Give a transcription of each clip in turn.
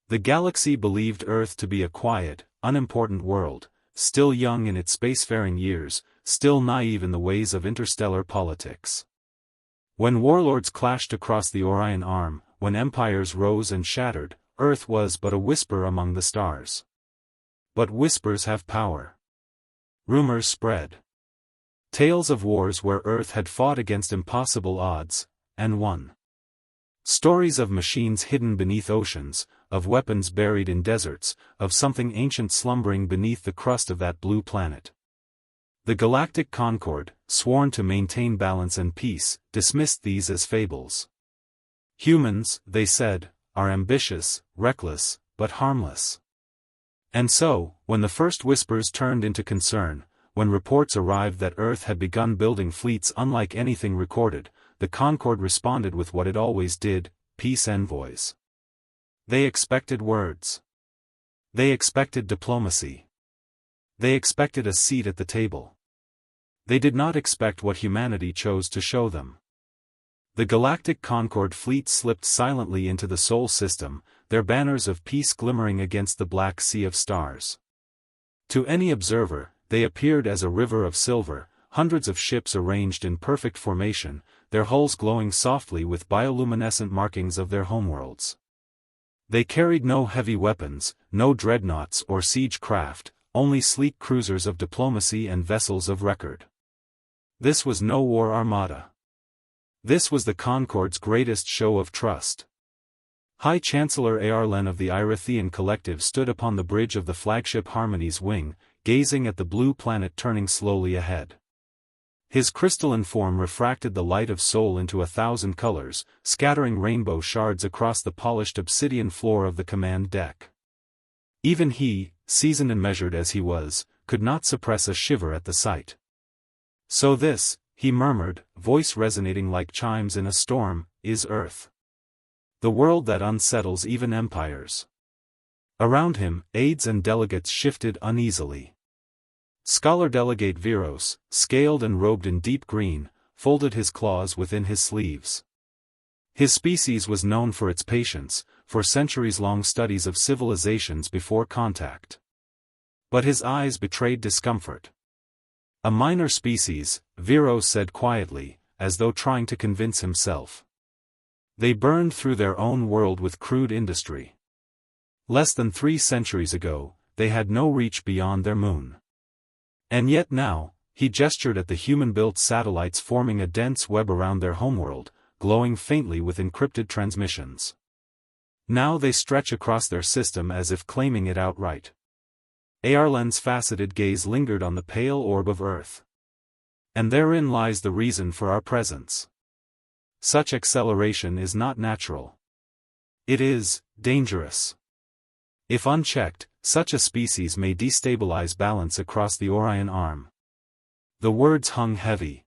The galaxy believed Earth to be a quiet, unimportant world, still young in its spacefaring years, still naive in the ways of interstellar politics. When warlords clashed across the Orion Arm, when empires rose and shattered, Earth was but a whisper among the stars. But whispers have power. Rumors spread. Tales of wars where Earth had fought against impossible odds, and won. Stories of machines hidden beneath oceans, of weapons buried in deserts, of something ancient slumbering beneath the crust of that blue planet. The Galactic Concord, sworn to maintain balance and peace, dismissed these as fables. Humans, they said, are ambitious, reckless, but harmless. And so, when the first whispers turned into concern, when reports arrived that Earth had begun building fleets unlike anything recorded, the Concord responded with what it always did: peace envoys. They expected words. They expected diplomacy. They expected a seat at the table. They did not expect what humanity chose to show them. The Galactic Concord fleet slipped silently into the Sol system, their banners of peace glimmering against the black sea of stars. To any observer, they appeared as a river of silver, hundreds of ships arranged in perfect formation, their hulls glowing softly with bioluminescent markings of their homeworlds. They carried no heavy weapons, no dreadnoughts or siege craft, only sleek cruisers of diplomacy and vessels of record. This was no war armada. This was the Concord's greatest show of trust. High Chancellor Aarlen of the Irithian Collective stood upon the bridge of the flagship Harmony's wing, gazing at the blue planet turning slowly ahead. His crystalline form refracted the light of Sol into 1,000 colors, scattering rainbow shards across the polished obsidian floor of the command deck. Even he, seasoned and measured as he was, could not suppress a shiver at the sight. So this, he murmured, voice resonating like chimes in a storm, is Earth. The world that unsettles even empires. Around him, aides and delegates shifted uneasily. Scholar Delegate Viros, scaled and robed in deep green, folded his claws within his sleeves. His species was known for its patience, for centuries-long studies of civilizations before contact. But his eyes betrayed discomfort. A minor species, Viros said quietly, as though trying to convince himself. They burned through their own world with crude industry. Less than 3 centuries ago, they had no reach beyond their moon. And yet now, he gestured at the human-built satellites forming a dense web around their homeworld, glowing faintly with encrypted transmissions. Now they stretch across their system as if claiming it outright. Aarlen's faceted gaze lingered on the pale orb of Earth. And therein lies the reason for our presence. Such acceleration is not natural. It is dangerous. If unchecked, such a species may destabilize balance across the Orion Arm. The words hung heavy.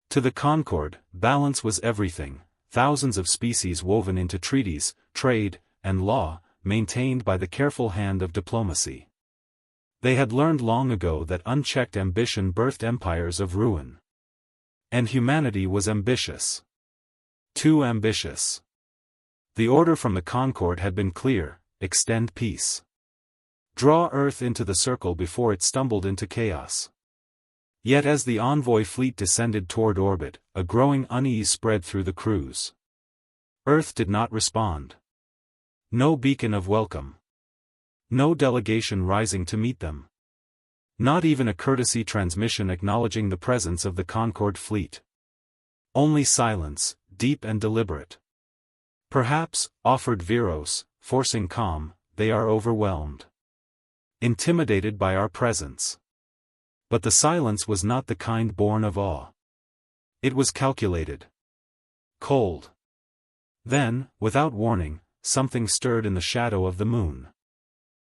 To the Concord, balance was everything, thousands of species woven into treaties, trade, and law, maintained by the careful hand of diplomacy. They had learned long ago that unchecked ambition birthed empires of ruin. And humanity was ambitious. Too ambitious. The order from the Concord had been clear: extend peace. Draw Earth into the circle before it stumbled into chaos. Yet as the envoy fleet descended toward orbit, a growing unease spread through the crews. Earth did not respond. No beacon of welcome. No delegation rising to meet them. Not even a courtesy transmission acknowledging the presence of the Concord fleet. Only silence, deep and deliberate. Perhaps, offered Viros, forcing calm, they are overwhelmed. Intimidated by our presence. But the silence was not the kind born of awe. It was calculated. Cold. Then, without warning, something stirred in the shadow of the moon.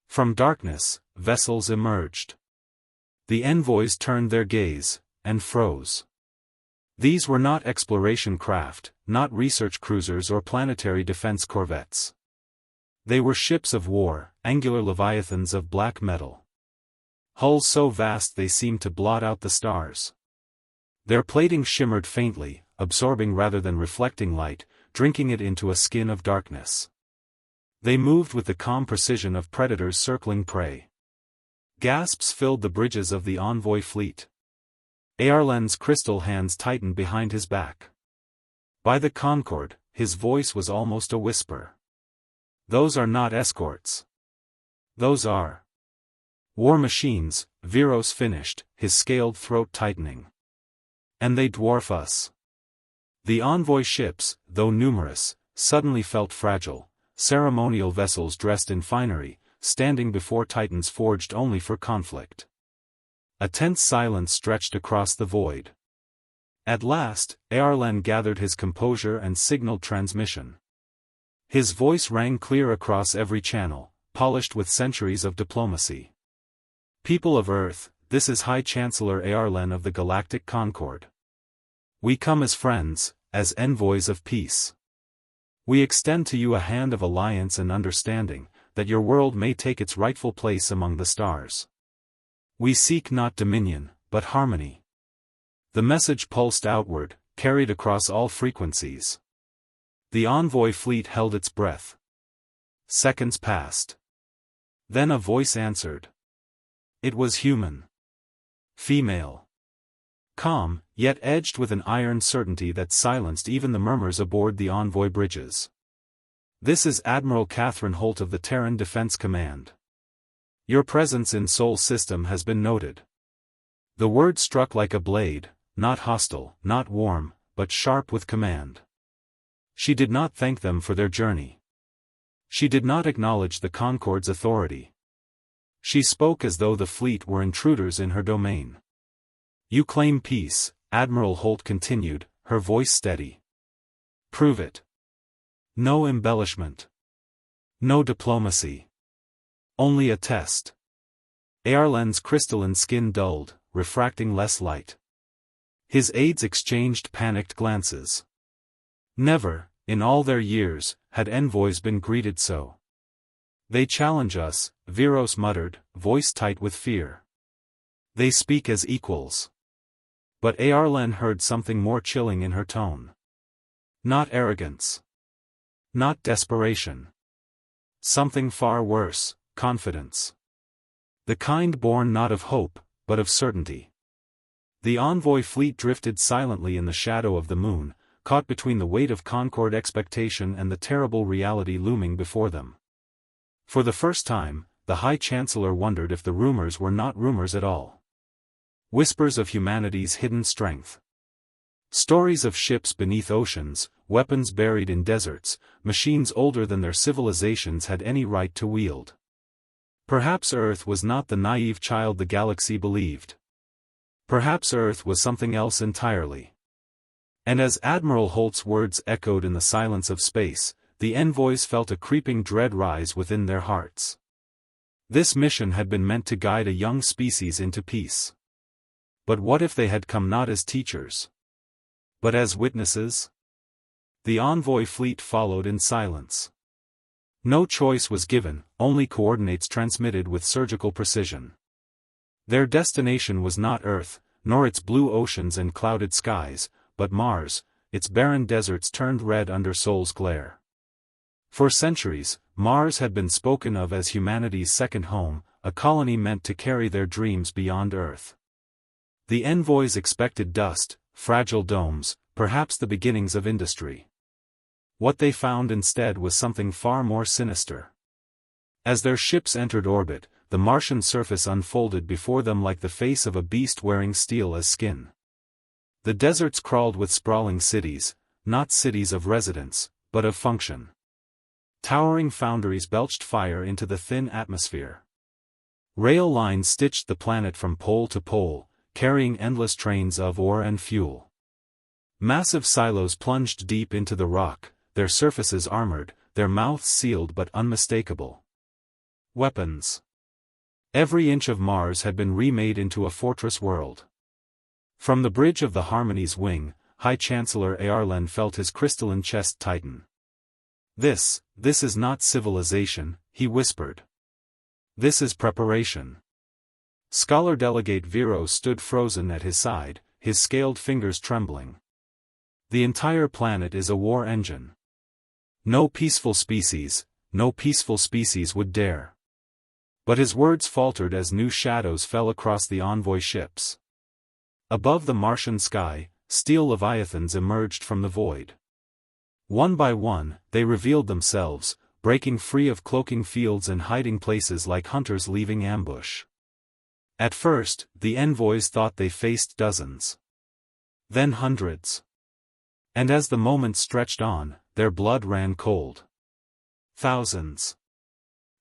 From darkness, vessels emerged. The envoys turned their gaze, and froze. These were not exploration craft, not research cruisers or planetary defense corvettes. They were ships of war, angular leviathans of black metal. Hulls so vast they seemed to blot out the stars. Their plating shimmered faintly, absorbing rather than reflecting light, drinking it into a skin of darkness. They moved with the calm precision of predators circling prey. Gasps filled the bridges of the Envoy fleet. Aerlen's crystal hands tightened behind his back. By the Concorde, his voice was almost a whisper. Those are not escorts. Those are war machines, Viros finished, his scaled throat tightening. And they dwarf us. The Envoy ships, though numerous, suddenly felt fragile, ceremonial vessels dressed in finery, standing before titans forged only for conflict. A tense silence stretched across the void. At last, Aerlen gathered his composure and signaled transmission. His voice rang clear across every channel, polished with centuries of diplomacy. People of Earth, this is High Chancellor Aerlen of the Galactic Concorde. We come as friends, as envoys of peace. We extend to you a hand of alliance and understanding, that your world may take its rightful place among the stars. We seek not dominion, but harmony. The message pulsed outward, carried across all frequencies. The Envoy fleet held its breath. Seconds passed. Then a voice answered. It was human. Female. Calm, yet edged with an iron certainty that silenced even the murmurs aboard the Envoy bridges. This is Admiral Catherine Holt of the Terran Defense Command. Your presence in Sol System has been noted. The word struck like a blade, not hostile, not warm, but sharp with command. She did not thank them for their journey. She did not acknowledge the Concorde's authority. She spoke as though the fleet were intruders in her domain. You claim peace, Admiral Holt continued, her voice steady. Prove it. No embellishment. No diplomacy. Only a test. Aerlen's crystalline skin dulled, refracting less light. His aides exchanged panicked glances. Never, in all their years, had envoys been greeted so. They challenge us, Viros muttered, voice tight with fear. They speak as equals. But Aerlen heard something more chilling in her tone. Not arrogance. Not desperation. Something far worse, confidence. The kind born not of hope, but of certainty. The Envoy fleet drifted silently in the shadow of the moon, caught between the weight of Concorde expectation and the terrible reality looming before them. For the first time, the High Chancellor wondered if the rumors were not rumors at all. Whispers of humanity's hidden strength. Stories of ships beneath oceans, weapons buried in deserts, machines older than their civilizations had any right to wield. Perhaps Earth was not the naive child the galaxy believed. Perhaps Earth was something else entirely. And as Admiral Holt's words echoed in the silence of space, the envoys felt a creeping dread rise within their hearts. This mission had been meant to guide a young species into peace. But what if they had come not as teachers, but as witnesses? The Envoy fleet followed in silence. No choice was given, only coordinates transmitted with surgical precision. Their destination was not Earth, nor its blue oceans and clouded skies, but Mars, its barren deserts turned red under Sol's glare. For centuries, Mars had been spoken of as humanity's second home, a colony meant to carry their dreams beyond Earth. The envoys expected dust, fragile domes, perhaps the beginnings of industry. What they found instead was something far more sinister. As their ships entered orbit, the Martian surface unfolded before them like the face of a beast wearing steel as skin. The deserts crawled with sprawling cities, not cities of residence, but of function. Towering foundries belched fire into the thin atmosphere. Rail lines stitched the planet from pole to pole, carrying endless trains of ore and fuel. Massive silos plunged deep into the rock, their surfaces armored, their mouths sealed but unmistakable. Weapons. Every inch of Mars had been remade into a fortress world. From the bridge of the Harmony's wing, High Chancellor Aerlen felt his crystalline chest tighten. This is not civilization, he whispered. This is preparation. Scholar Delegate Viros stood frozen at his side, his scaled fingers trembling. The entire planet is a war engine. No peaceful species, no peaceful species would dare. But his words faltered as new shadows fell across the envoy ships. Above the Martian sky, steel leviathans emerged from the void. One by one, they revealed themselves, breaking free of cloaking fields and hiding places like hunters leaving ambush. At first, the envoys thought they faced dozens. Then hundreds. And as the moments stretched on, their blood ran cold. Thousands.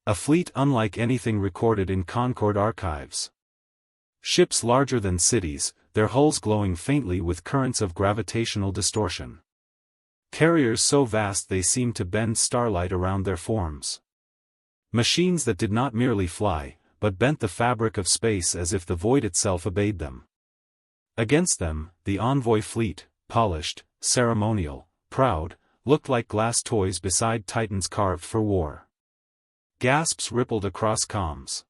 A fleet unlike anything recorded in Concord archives. Ships larger than cities, their hulls glowing faintly with currents of gravitational distortion. Carriers so vast they seemed to bend starlight around their forms. Machines that did not merely fly, but bent the fabric of space as if the void itself obeyed them. Against them, the envoy fleet, polished, ceremonial, proud, looked like glass toys beside titans carved for war. Gasps rippled across comms.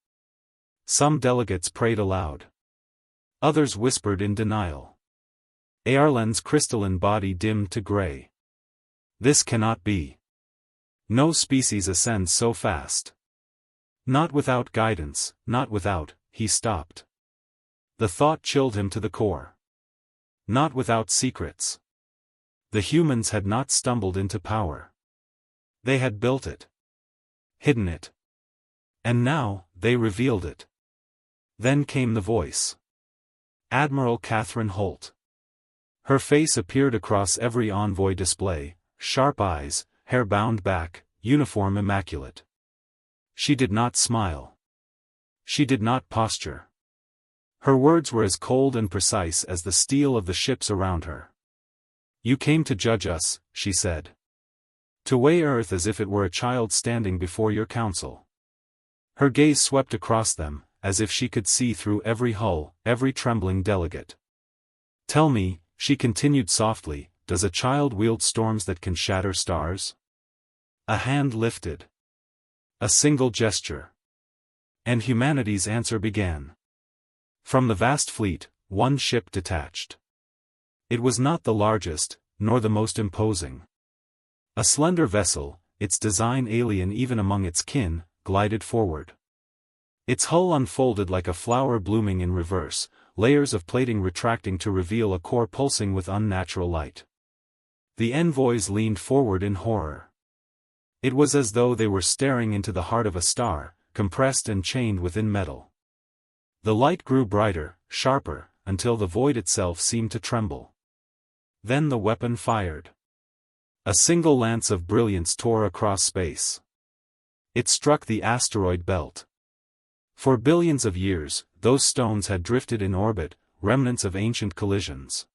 Some delegates prayed aloud. Others whispered in denial. Airlen's crystalline body dimmed to gray. This cannot be. No species ascends so fast. Not without guidance, not without, he stopped. The thought chilled him to the core. Not without secrets. The humans had not stumbled into power. They had built it. Hidden it. And now, they revealed it. Then came the voice. Admiral Catherine Holt. Her face appeared across every envoy display, sharp eyes, hair bound back, uniform immaculate. She did not smile. She did not posture. Her words were as cold and precise as the steel of the ships around her. You came to judge us, she said. To weigh Earth as if it were a child standing before your council. Her gaze swept across them, as if she could see through every hull, every trembling delegate. Tell me, she continued softly, does a child wield storms that can shatter stars? A hand lifted. A single gesture. And humanity's answer began. From the vast fleet, one ship detached. It was not the largest, nor the most imposing. A slender vessel, its design alien even among its kin, glided forward. Its hull unfolded like a flower blooming in reverse, layers of plating retracting to reveal a core pulsing with unnatural light. The envoys leaned forward in horror. It was as though they were staring into the heart of a star, compressed and chained within metal. The light grew brighter, sharper, until the void itself seemed to tremble. Then the weapon fired. A single lance of brilliance tore across space. It struck the asteroid belt. For billions of years, those stones had drifted in orbit, remnants of ancient collisions.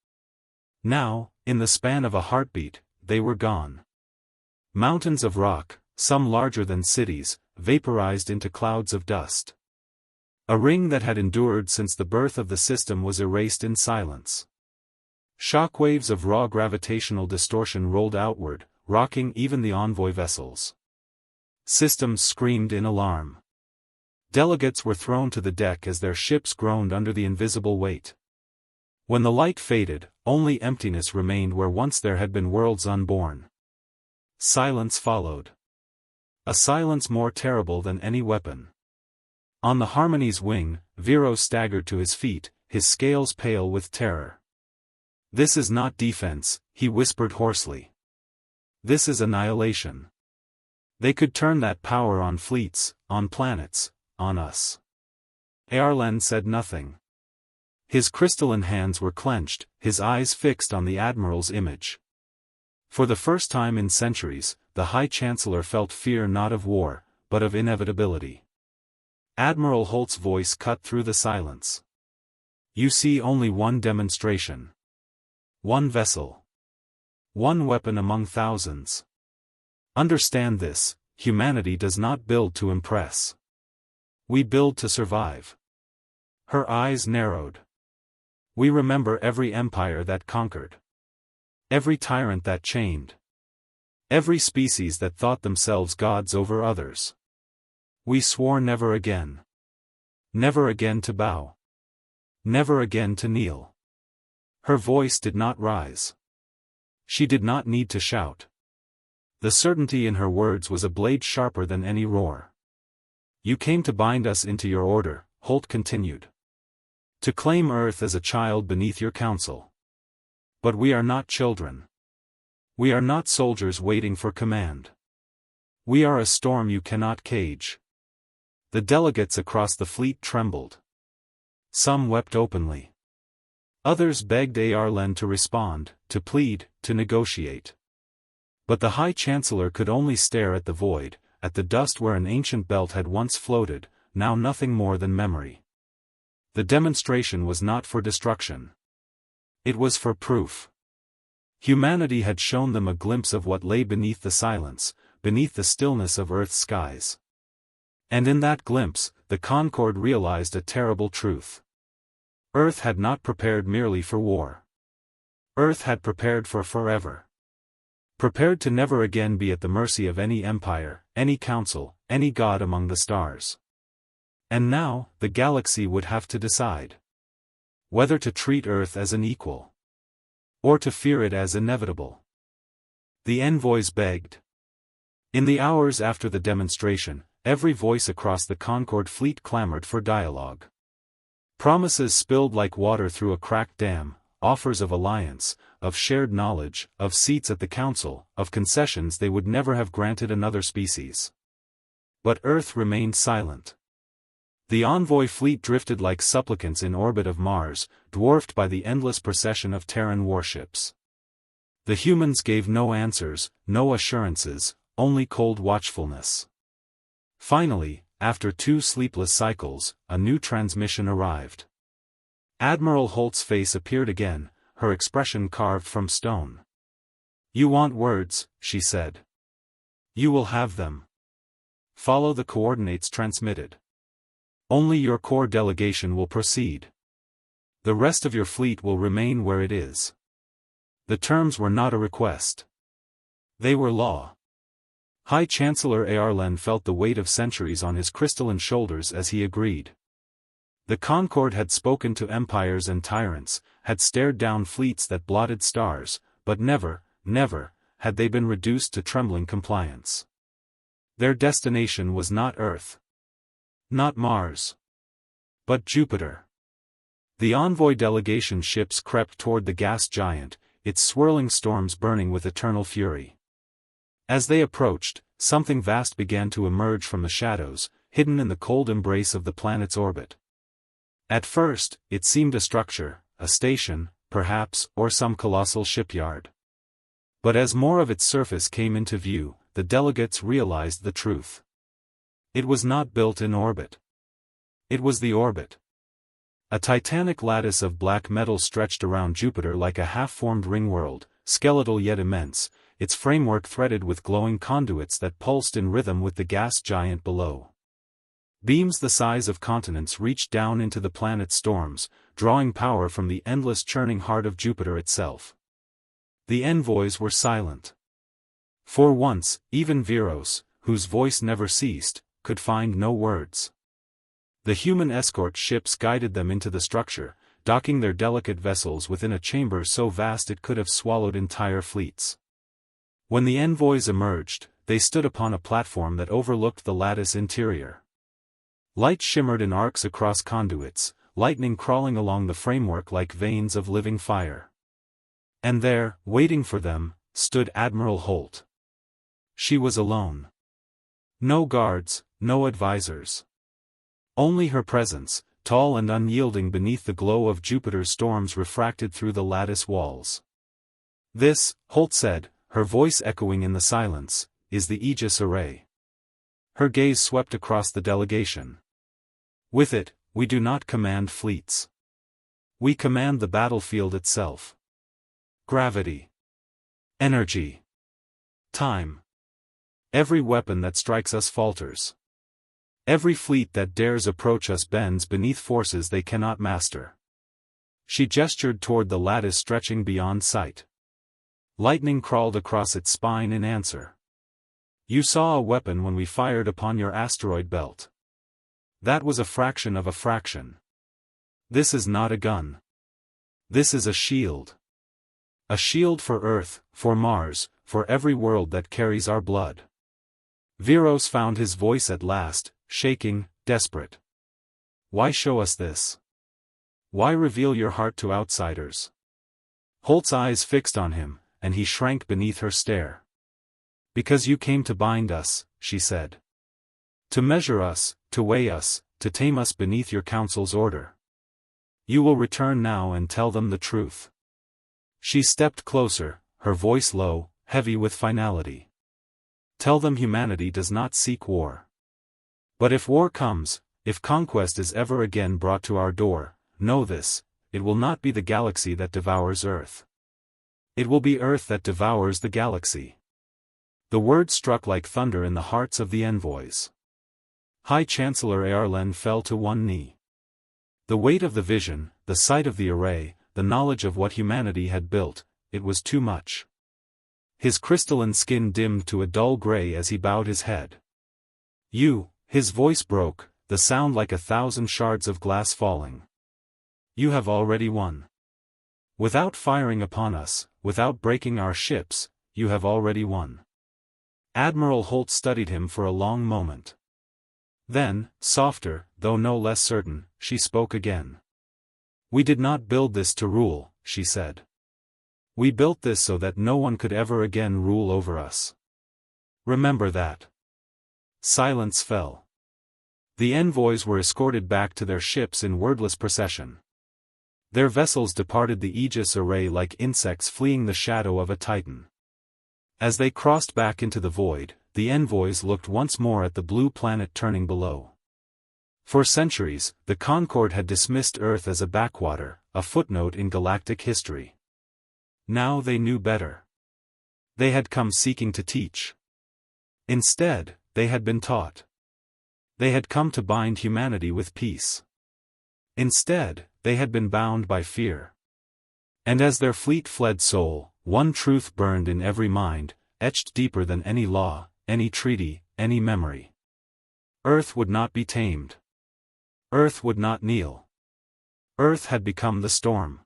Now, in the span of a heartbeat, they were gone. Mountains of rock, some larger than cities, vaporized into clouds of dust. A ring that had endured since the birth of the system was erased in silence. Shockwaves of raw gravitational distortion rolled outward, rocking even the envoy vessels. Systems screamed in alarm. Delegates were thrown to the deck as their ships groaned under the invisible weight. When the light faded, only emptiness remained where once there had been worlds unborn. Silence followed. A silence more terrible than any weapon. On the Harmony's wing, Vero staggered to his feet, his scales pale with terror. This is not defense, he whispered hoarsely. This is annihilation. They could turn that power on fleets, on planets, on us. Airlen said nothing. His crystalline hands were clenched, his eyes fixed on the Admiral's image. For the first time in centuries, the High Chancellor felt fear not of war, but of inevitability. Admiral Holt's voice cut through the silence. You see only one demonstration. One vessel. One weapon among thousands. Understand this, humanity does not build to impress. We build to survive. Her eyes narrowed. We remember every empire that conquered. Every tyrant that chained. Every species that thought themselves gods over others. We swore never again. Never again to bow. Never again to kneel. Her voice did not rise. She did not need to shout. The certainty in her words was a blade sharper than any roar. You came to bind us into your order, Holt continued. To claim Earth as a child beneath your counsel. But we are not children. We are not soldiers waiting for command. We are a storm you cannot cage. The delegates across the fleet trembled. Some wept openly. Others begged Arlen to respond, to plead, to negotiate. But the High Chancellor could only stare at the void, at the dust where an ancient belt had once floated, now nothing more than memory. The demonstration was not for destruction. It was for proof. Humanity had shown them a glimpse of what lay beneath the silence, beneath the stillness of Earth's skies. And in that glimpse, the Concord realized a terrible truth. Earth had not prepared merely for war. Earth had prepared for forever. Prepared to never again be at the mercy of any empire, any council, any god among the stars. And now, the galaxy would have to decide. Whether to treat Earth as an equal. Or to fear it as inevitable. The envoys begged. In the hours after the demonstration, every voice across the Concord fleet clamored for dialogue. Promises spilled like water through a cracked dam, offers of alliance, of shared knowledge, of seats at the council, of concessions they would never have granted another species. But Earth remained silent. The envoy fleet drifted like supplicants in orbit of Mars, dwarfed by the endless procession of Terran warships. The humans gave no answers, no assurances, only cold watchfulness. Finally, after 2 sleepless cycles, a new transmission arrived. Admiral Holt's face appeared again, her expression carved from stone. You want words, she said. You will have them. Follow the coordinates transmitted. Only your core delegation will proceed. The rest of your fleet will remain where it is. The terms were not a request. They were law. High Chancellor Arlen felt the weight of centuries on his crystalline shoulders as he agreed. The Concord had spoken to empires and tyrants, had stared down fleets that blotted stars, but never, never, had they been reduced to trembling compliance. Their destination was not Earth. Not Mars. But Jupiter. The envoy delegation ships crept toward the gas giant, its swirling storms burning with eternal fury. As they approached, something vast began to emerge from the shadows, hidden in the cold embrace of the planet's orbit. At first, it seemed a structure, a station, perhaps, or some colossal shipyard. But as more of its surface came into view, the delegates realized the truth. It was not built in orbit. It was the orbit. A titanic lattice of black metal stretched around Jupiter like a half-formed ring-world, skeletal yet immense, its framework threaded with glowing conduits that pulsed in rhythm with the gas giant below. Beams the size of continents reached down into the planet's storms, drawing power from the endless churning heart of Jupiter itself. The envoys were silent. For once, even Viros, whose voice never ceased, could find no words. The human escort ships guided them into the structure, docking their delicate vessels within a chamber so vast it could have swallowed entire fleets. When the envoys emerged, they stood upon a platform that overlooked the lattice interior. Light shimmered in arcs across conduits, lightning crawling along the framework like veins of living fire. And there, waiting for them, stood Admiral Holt. She was alone. No guards, no advisors. Only her presence, tall and unyielding beneath the glow of Jupiter's storms refracted through the lattice walls. This, Holt said, her voice echoing in the silence, is the Aegis Array. Her gaze swept across the delegation. With it, we do not command fleets. We command the battlefield itself. Gravity. Energy. Time. Every weapon that strikes us falters. Every fleet that dares approach us bends beneath forces they cannot master. She gestured toward the lattice stretching beyond sight. Lightning crawled across its spine in answer. You saw a weapon when we fired upon your asteroid belt. That was a fraction of a fraction. This is not a gun. This is a shield. A shield for Earth, for Mars, for every world that carries our blood. Viros found his voice at last, shaking, desperate. Why show us this? Why reveal your heart to outsiders? Holt's eyes fixed on him, and he shrank beneath her stare. Because you came to bind us, she said. To measure us, to weigh us, to tame us beneath your council's order. You will return now and tell them the truth. She stepped closer, her voice low, heavy with finality. Tell them humanity does not seek war. But if war comes, if conquest is ever again brought to our door, know this, it will not be the galaxy that devours Earth. It will be Earth that devours the galaxy. The word struck like thunder in the hearts of the envoys. High Chancellor Aarlen fell to one knee. The weight of the vision, the sight of the array, the knowledge of what humanity had built, it was too much. His crystalline skin dimmed to a dull gray as he bowed his head. His voice broke, the sound like 1,000 shards of glass falling. You have already won. Without firing upon us, without breaking our ships, you have already won. Admiral Holt studied him for a long moment. Then, softer, though no less certain, she spoke again. We did not build this to rule, she said. We built this so that no one could ever again rule over us. Remember that. Silence fell. The envoys were escorted back to their ships in wordless procession. Their vessels departed the Aegis array like insects fleeing the shadow of a titan. As they crossed back into the void, the envoys looked once more at the blue planet turning below. For centuries, the Concord had dismissed Earth as a backwater, a footnote in galactic history. Now they knew better. They had come seeking to teach. Instead, they had been taught. They had come to bind humanity with peace. Instead, they had been bound by fear. And as their fleet fled soul, one truth burned in every mind, etched deeper than any law, any treaty, any memory. Earth would not be tamed. Earth would not kneel. Earth had become the storm.